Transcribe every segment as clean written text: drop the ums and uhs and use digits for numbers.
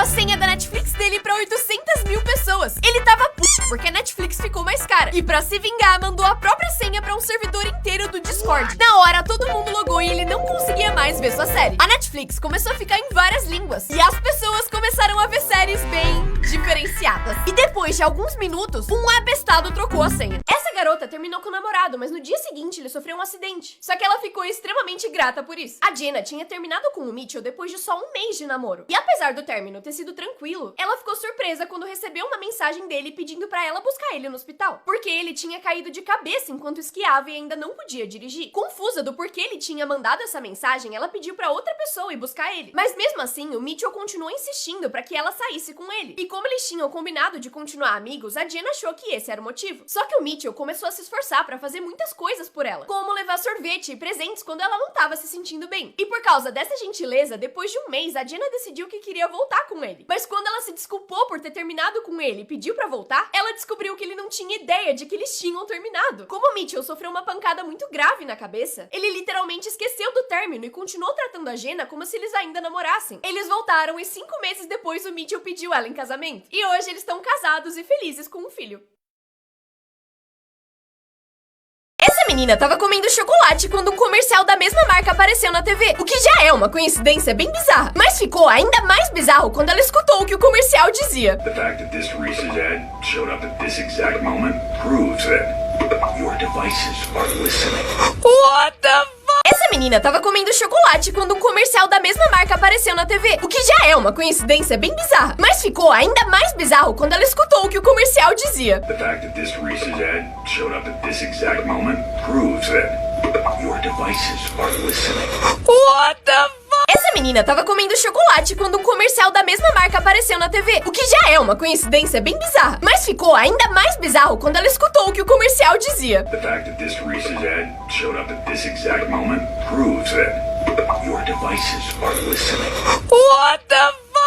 a senha da Netflix dele pra 800 mil pessoas. Ele tava puto porque a Netflix ficou mais cara. E pra se vingar, mandou a própria senha pra um servidor inteiro do Discord. Na hora, todo mundo logou e ele não conseguia mais ver sua série. A Netflix começou a ficar em várias línguas. E as pessoas começaram a ver séries bem diferenciadas. E depois de alguns minutos, um abestado trocou a senha. Essa garota terminou com o namorado, mas no dia seguinte ele sofreu um acidente. Só que ela ficou extremamente grata por isso. A Jenna tinha terminado com o Mitchell depois de só um mês de namoro. E apesar do término ter sido tranquilo, ela ficou surpresa quando recebeu uma mensagem dele pedindo pra ela buscar ele no hospital. Porque ele tinha caído de cabeça enquanto esquiava e ainda não podia dirigir. Confusa do porquê ele tinha mandado essa mensagem, ela pediu pra outra pessoa ir buscar ele. Mas mesmo assim, o Mitchell continuou insistindo pra que ela saísse com ele. E como eles tinham combinado de continuar amigos, a Jenna achou que esse era o motivo. Só que o Mitchell começou a se esforçar pra fazer muitas coisas por ela, como levar sorvete e presentes quando ela não tava se sentindo bem. E por causa dessa gentileza, depois de um mês, a Jenna decidiu que queria voltar com ele. Mas quando ela se desculpou por ter terminado com ele e pediu pra voltar, ela descobriu que ele não tinha ideia de que eles tinham terminado. Como o Mitchell sofreu uma pancada muito grave na cabeça, ele literalmente esqueceu do término e continuou tratando a Jenna como se eles ainda namorassem. Eles voltaram e 5 meses depois o Mitchell pediu ela em casamento. E hoje eles estão casados e felizes com um filho. Essa menina tava comendo chocolate quando um comercial da mesma marca apareceu na TV, o que já é uma coincidência bem bizarra. Mas ficou ainda mais bizarro quando ela escutou o que o comercial dizia. The fact that this Reese's ad showed up at this exact moment proves that your devices are listening. What the fuck? Essa menina tava comendo chocolate quando um comercial da mesma marca apareceu na TV, o que já é uma coincidência bem bizarra. Mas ficou ainda mais bizarro quando ela escutou o que o comercial dizia. The fact that this Reese's ad showed up at this exact moment proves that your devices are listening. What the fuck? Essa menina tava comendo chocolate quando um comercial da mesma marca apareceu na TV, o que já é uma coincidência bem bizarra. Mas ficou ainda mais bizarro quando ela escutou o que o comercial dizia. The fact that this Reese's ad showed up at this exact moment proves that your devices are listening. What the fuck?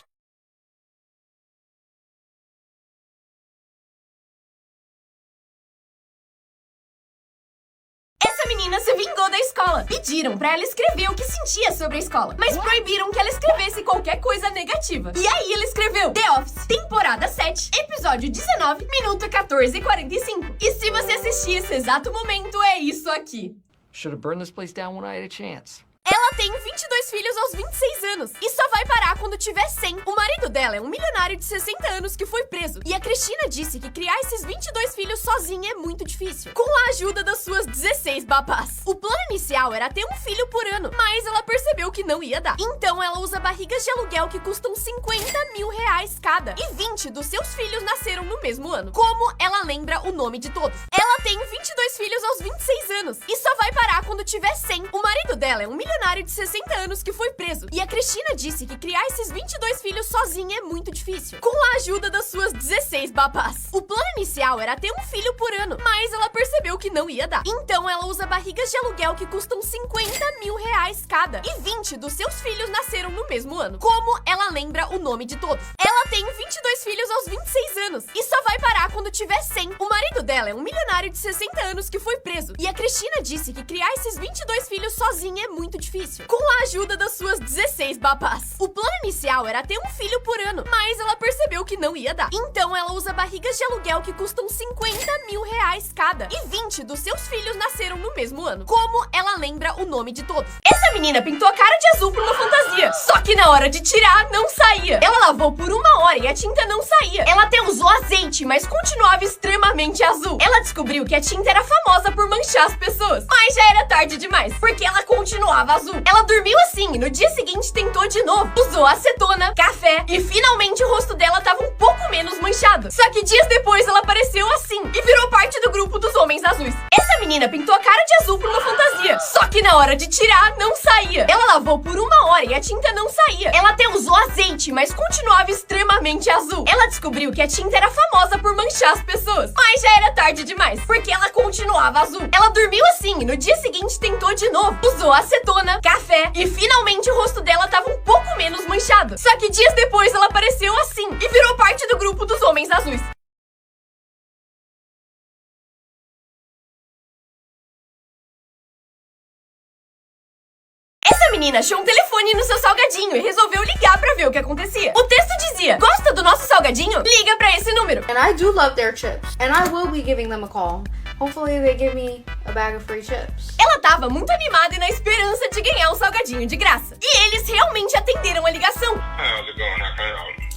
Essa menina se vingou da escola. Pediram pra ela escrever o que sentia sobre a escola, mas proibiram que ela escrevesse qualquer coisa negativa. E aí ela escreveu The Office, temporada 7, episódio 19, minuto 14:45. E se você assistir esse exato momento, é isso aqui. Should have burned this place down when I had a chance. Ela tem 22 filhos aos 26 anos e só vai parar quando tiver 100. O marido dela é um milionário de 60 anos que foi preso. E a Cristina disse que criar esses 22 filhos sozinha é muito difícil, com a ajuda das suas 16 babás. O plano inicial era ter um filho por ano, mas ela percebeu que não ia dar. Então ela usa barrigas de aluguel que custam 50 mil reais cada. E 20 dos seus filhos nasceram no mesmo ano. Como ela lembra o nome de todos? Ela tem 22 filhos aos 26 anos e só vai parar quando tiver 100. O marido dela é um milionário de 60 anos que foi preso. E a Cristina disse que criar esses 22 filhos sozinha é muito difícil, com a ajuda das suas 16 babás. O plano inicial era ter um filho por ano, mas ela percebeu que não ia dar. Então ela usa barrigas de aluguel que custam 50 mil reais cada. E 20 dos seus filhos nasceram no mesmo ano. Como ela lembra o nome de todos? Ela tem 22 filhos aos 26 anos e só vai parar quando tiver 100. O marido dela é um milionário de 60 anos que foi preso. E a Cristina disse que criar esses 22 filhos sozinha é muito difícil, com a ajuda das suas 16 babás. O plano inicial era ter um filho por ano, mas ela percebeu que não ia dar. Então ela usa barrigas de aluguel que custam 50 mil reais cada. E 20 dos seus filhos nasceram no mesmo ano. Como ela lembra o nome de todos? Essa menina pintou a cara de azul pra uma fantasia, só que na hora de tirar, não saía. Ela lavou por 1 hora e a tinta não saía. Ela até usou azeite, mas continuava extremamente azul. Ela descobriu que a tinta era famosa por manchar as pessoas, mas já era tarde demais, porque ela continuava azul. Ela dormiu assim e no dia seguinte tentou de novo. Usou acetona, café e finalmente o rosto dela tava um pouco menos manchado. Só que dias depois ela apareceu assim e virou parte do grupo dos homens azuis. Essa menina pintou a cara de azul pra uma fantasia, só que na hora de tirar, não saía. Ela lavou por 1 hora e a tinta não saía. Ela até usou azeite, mas continuava extremamente azul. Ela descobriu que a tinta era famosa por manchar as pessoas, mas já era tarde demais, porque ela continuava azul. Ela dormiu assim e no dia seguinte tentou de novo. Usou acetona, café e finalmente o rosto dela tava um pouco menos manchado. Só que dias depois ela apareceu assim e virou parte do grupo dos homens azuis. Essa menina achou um telefone no seu salgadinho e resolveu ligar pra ver o que acontecia. O texto dizia dizia: gosta do nosso salgadinho? Liga pra esse número. And I do love their chips, and I will be giving them a call. Hopefully they give me a bag of free chips. Ela tava muito animada e na esperança de ganhar um salgadinho de graça. E eles realmente atenderam a ligação. How's it going? How can I help?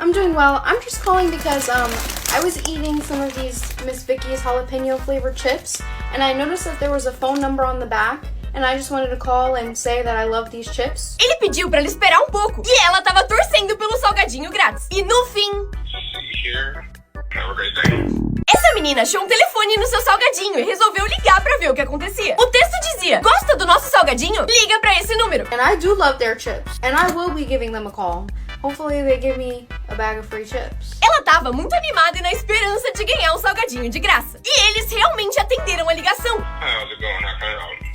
I'm doing well. I'm just calling because I was eating some of these Miss Vicky's jalapeno flavored chips, and I noticed that there was a phone number on the back, and I just wanted to call and say that I love these chips. Ele pediu pra ela esperar um pouco e ela tava torcendo pelo salgadinho grátis. E no fim, See you here. Have a great day. essa menina achou um telefone no seu salgadinho e resolveu ligar pra ver o que acontecia. O texto dizia: gosta do nosso salgadinho? Liga pra esse número. And I do love their chips, and I will be giving them a call. Hopefully they give me a bag of free chips. Ela tava muito animada e na esperança de ganhar um salgadinho de graça. E eles realmente atenderam a ligação. How's it going? How can I help?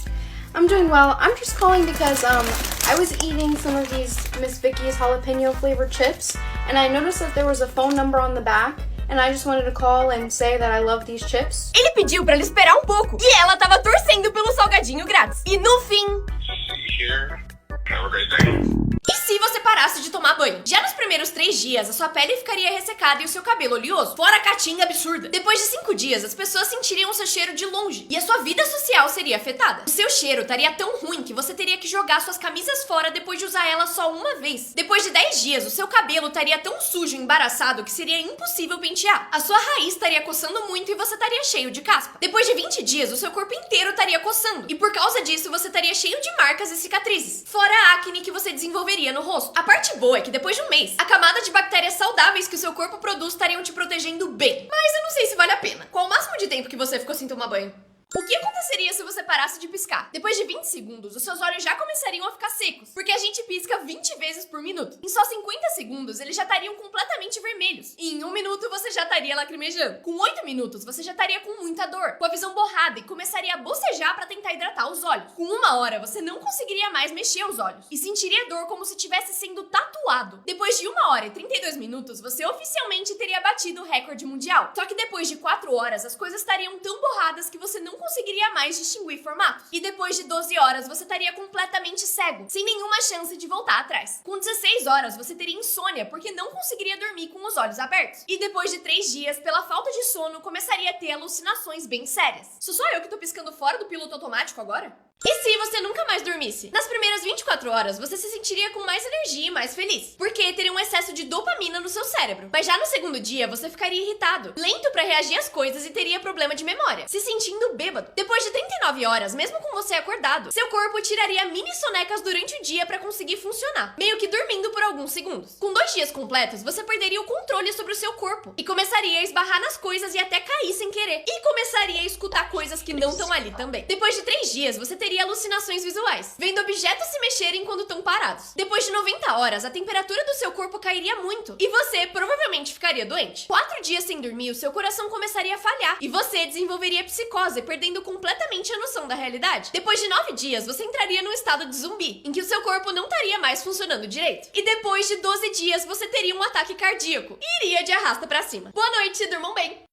I'm doing well. I'm just calling because I was eating some of these Miss Vicky's jalapeno flavored chips, and I noticed that there was a phone number on the back, and I just wanted to call and say that I love these chips. Ele pediu pra ela esperar um pouco e ela tava torcendo pelo salgadinho grátis. E no fim, See you here. Have a great day. e se você parasse de tomar banho? Já nos primeiros 3 dias, a sua pele ficaria ressecada e o seu cabelo oleoso. Fora a caatinga absurda. Depois de 5 dias, as pessoas sentiriam o seu cheiro de longe e a sua vida social seria afetada. O seu cheiro estaria tão ruim que você teria que jogar suas camisas fora depois de usar elas só uma vez. Depois de 10 dias, o seu cabelo estaria tão sujo e embaraçado que seria impossível pentear. A sua raiz estaria coçando muito e você estaria cheio de caspa. Depois de 20 dias, o seu corpo inteiro estaria coçando. E por causa disso, você estaria cheio de marcas e cicatrizes. Fora a acne que você desenvolveria no rosto. A parte boa é que depois de um mês, a camada de bactérias saudáveis que o seu corpo produz estariam te protegendo bem. Mas eu não sei se vale a pena. Qual o máximo de tempo que você ficou sem tomar banho? O que aconteceria se você parasse de piscar? Depois de 20 segundos, os seus olhos já começariam a ficar secos, porque a gente pisca 20 vezes por minuto. Em só 50 segundos, eles já estariam completamente vermelhos. E em 1 minuto, você já estaria lacrimejando. Com 8 minutos, você já estaria com muita dor, com a visão borrada e começaria a bocejar para tentar hidratar os olhos. Com 1 hora, você não conseguiria mais mexer os olhos e sentiria dor como se estivesse sendo tatuado. Depois de 1 hora e 32 minutos, você oficialmente teria batido o recorde mundial. Só que depois de 4 horas, as coisas estariam tão borradas que você não conseguiria mais distinguir formatos. E depois de 12 horas, você estaria completamente cego, sem nenhuma chance de voltar atrás. Com 16 horas, você teria insônia, porque não conseguiria dormir com os olhos abertos. E depois de 3 dias, pela falta de sono, começaria a ter alucinações bem sérias. Sou só eu que tô piscando fora do piloto automático agora? E se você nunca mais dormisse? Nas primeiras 24 horas, você se sentiria com mais energia e mais feliz, porque teria um excesso de dopamina no seu cérebro. Mas já no segundo dia, você ficaria irritado, lento pra reagir às coisas e teria problema de memória, se sentindo bêbado. Depois de 39 horas, mesmo com você acordado, seu corpo tiraria mini sonecas durante o dia pra conseguir funcionar, meio que dormindo por alguns segundos. Com 2 dias completos, você perderia o controle sobre o seu corpo e começaria a esbarrar nas coisas e até cair sem querer. E começaria a escutar coisas que não estão ali também. Depois de 3 dias, você teria alucinações visuais, vendo objetos se mexerem quando estão parados. Depois de 90 horas, a temperatura do seu corpo cairia muito e você provavelmente ficaria doente. 4 dias sem dormir, o seu coração começaria a falhar e você desenvolveria psicose, perdendo completamente a noção da realidade. Depois de 9 dias, você entraria num estado de zumbi, em que o seu corpo não estaria mais funcionando direito. E depois de 12 dias, você teria um ataque cardíaco e iria de arrasta pra cima. Boa noite, durmam bem!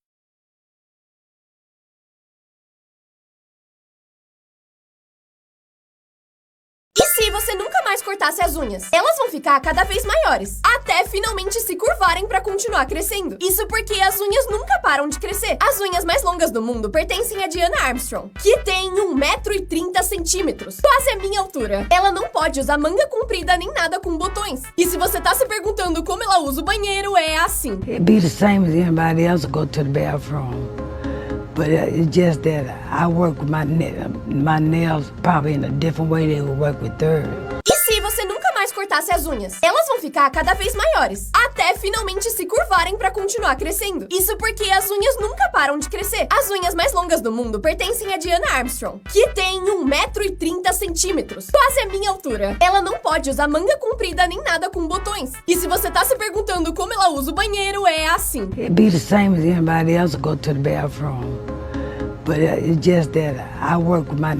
E se você nunca mais cortasse as unhas? Elas vão ficar cada vez maiores, até finalmente se curvarem pra continuar crescendo. Isso porque as unhas nunca param de crescer. As unhas mais longas do mundo pertencem a Diana Armstrong, que tem 1,30 m, quase a minha altura. Ela não pode usar manga comprida nem nada com botões. E se você tá se perguntando como ela usa o banheiro, é assim. It'd be the same as anybody else go to the bathroom. But it's just that I work with my nails probably in a different way they would work with theirs. E se você nunca mais cortasse as unhas? Elas vão ficar cada vez maiores, até finalmente se curvarem pra continuar crescendo. Isso porque as unhas nunca param de crescer. As unhas mais longas do mundo pertencem a Diana Armstrong, que tem 1,30 m, quase a minha altura. Ela não pode usar manga comprida nem nada com botões. E se você tá se perguntando como ela usa o banheiro, é assim. It'd be the same as anybody else go to the bathroom. But it's just that I work with my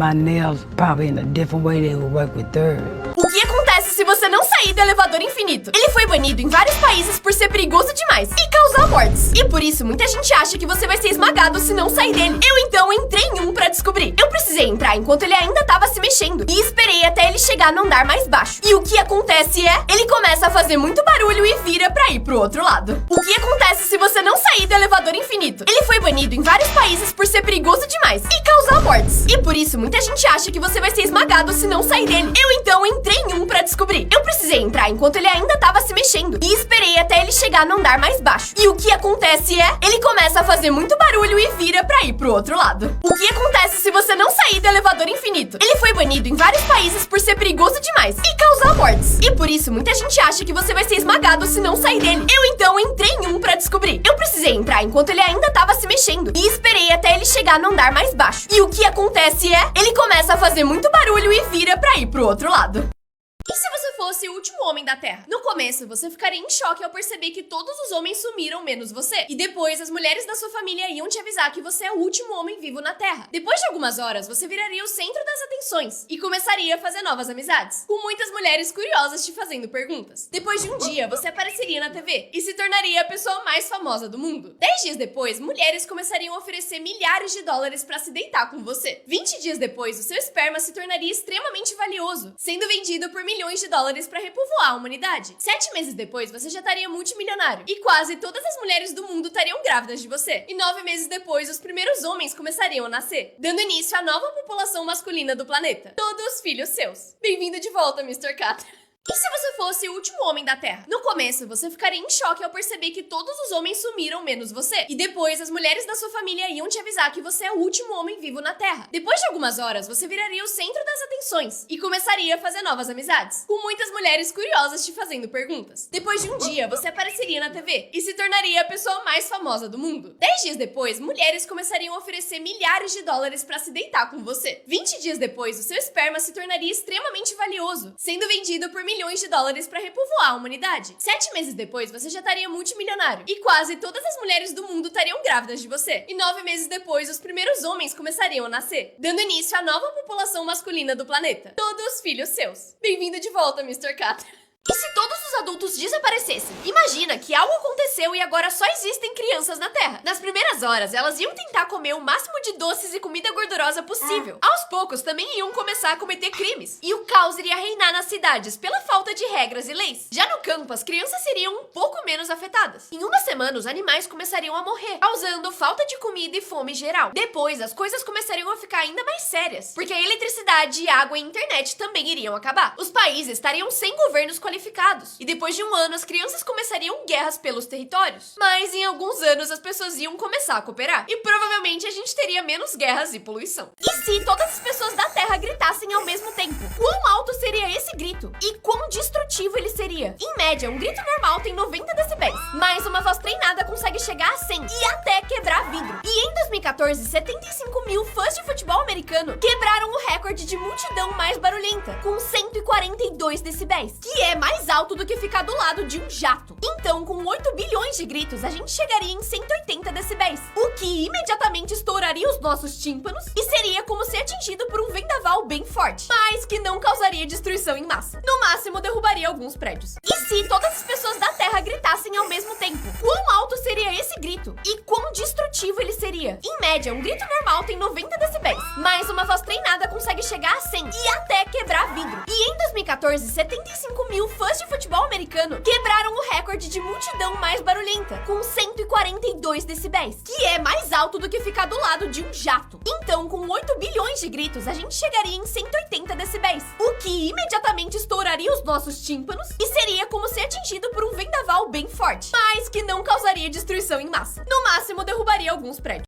nails probably in a different way they would work with theirs. O que acontece se você não sair do elevador infinito? Ele foi banido em vários países por ser perigoso demais e causar mortes. E por isso, muita gente acha que você vai ser esmagado se não sair dele. Eu então entrei em um pra descobrir. Eu precisei entrar enquanto ele ainda tava se mexendo e esperei até ele chegar no andar mais baixo. E o que acontece é, ele começa a fazer muito barulho barulho e vira pra ir pro outro lado. O que acontece se você não sair do elevador infinito? Ele foi banido em vários países por ser perigoso demais e causar mortes. E por isso, muita gente acha que você vai ser esmagado se não sair dele. Eu então entrei em um pra descobrir. Eu precisei entrar enquanto ele ainda tava se mexendo e esperei até ele chegar no andar mais baixo. E o que acontece é, ele começa a fazer muito barulho e vira pra ir pro outro lado. O que acontece se você não sair do elevador infinito? Ele foi banido em vários países por ser perigoso demais e causar mortes. E por isso, muita gente acha que você vai ser esmagado se não sair dele. Eu então entrei em um pra descobrir. Eu precisei entrar enquanto ele ainda tava se mexendo e esperei até ele chegar no andar mais baixo. E o que acontece é, ele começa a fazer muito barulho e vira pra ir pro outro lado. E se você fosse o último homem da Terra? No começo, você ficaria em choque ao perceber que todos os homens sumiram, menos você. E depois, as mulheres da sua família iam te avisar que você é o último homem vivo na Terra. Depois de algumas horas, você viraria o centro das atenções e começaria a fazer novas amizades, com muitas mulheres curiosas te fazendo perguntas. Depois de um dia, você apareceria na TV e se tornaria a pessoa mais famosa do mundo. 10 dias depois, mulheres começariam a oferecer milhares de dólares pra se deitar com você. 20 dias depois, o seu esperma se tornaria extremamente valioso, sendo vendido por milhões de dólares para repovoar a humanidade. 7 meses depois, você já estaria multimilionário e quase todas as mulheres do mundo estariam grávidas de você. E 9 meses depois, os primeiros homens começariam a nascer, dando início à nova população masculina do planeta. Todos filhos seus. Bem-vindo de volta, Mr. Catra. E se você fosse o último homem da Terra? No começo, você ficaria em choque ao perceber que todos os homens sumiram, menos você. E depois, as mulheres da sua família iam te avisar que você é o último homem vivo na Terra. Depois de algumas horas, você viraria o centro das atenções e começaria a fazer novas amizades, com muitas mulheres curiosas te fazendo perguntas. Depois de um dia, você apareceria na TV e se tornaria a pessoa mais famosa do mundo. 10 dias depois, mulheres começariam a oferecer milhares de dólares para se deitar com você. 20 dias depois, o seu esperma se tornaria extremamente valioso, sendo vendido por milhões de dólares para repovoar a humanidade. 7 meses depois, você já estaria multimilionário e quase todas as mulheres do mundo estariam grávidas de você. E 9 meses depois, os primeiros homens começariam a nascer, dando início à nova população masculina do planeta. Todos filhos seus. Bem-vindo de volta, Mr. Catra. E se todos os adultos desaparecessem? Imagina que algo aconteceu e agora só existem crianças na Terra. Nas primeiras horas, elas iam tentar comer o máximo de doces e comida gordurosa possível. Aos poucos, também iam começar a cometer crimes. E o caos iria reinar nas cidades pela falta de regras e leis. Já no campo, as crianças seriam um pouco menos afetadas. Em uma semana, os animais começariam a morrer, causando falta de comida e fome geral. Depois, as coisas começariam a ficar ainda mais sérias, porque a eletricidade, água e internet também iriam acabar. Os países estariam sem governos qualificados. E depois de um ano, as crianças começariam guerras pelos territórios. Mas em alguns anos, as pessoas iam começar a cooperar. E provavelmente a gente teria menos guerras e poluição. E se todas as pessoas da Terra gritassem ao mesmo tempo? Quão alto seria esse grito? E quão destrutivo ele seria? Em média, um grito normal tem 90 decibéis. Mas uma voz treinada consegue chegar a 100 e até quebrar vidro. E em 2014, 75 mil fãs de futebol americano quebraram o recorde de multidão mais barulhenta, com 142 decibéis, que é mais alto do que ficar do lado de um jato. Então, com 8 bilhões de gritos, a gente chegaria em 180 decibéis, o que imediatamente estouraria os nossos tímpanos e seria como ser atingido por um vendaval bem forte, mas que não causaria destruição em massa. No máximo, derrubaria alguns prédios. E se todas as pessoas da Terra gritassem ao mesmo tempo? Quão alto seria esse grito? E quão destrutivo ele seria? Em média, um grito normal tem 90 decibéis, mas uma voz treinada consegue chegar a 100 e até quebrar vidro. E em 2014, 75 mil fãs de futebol americano quebraram o recorde de multidão mais barulhenta, com 142 decibéis, que é mais alto do que ficar do lado de um jato. Então, com 8 bilhões de gritos, a gente chegaria em 180 decibéis, o que imediatamente estouraria os nossos tímpanos e seria como ser atingido por um vendaval bem forte, mas que não causaria destruição em massa. No máximo, derrubaria alguns prédios.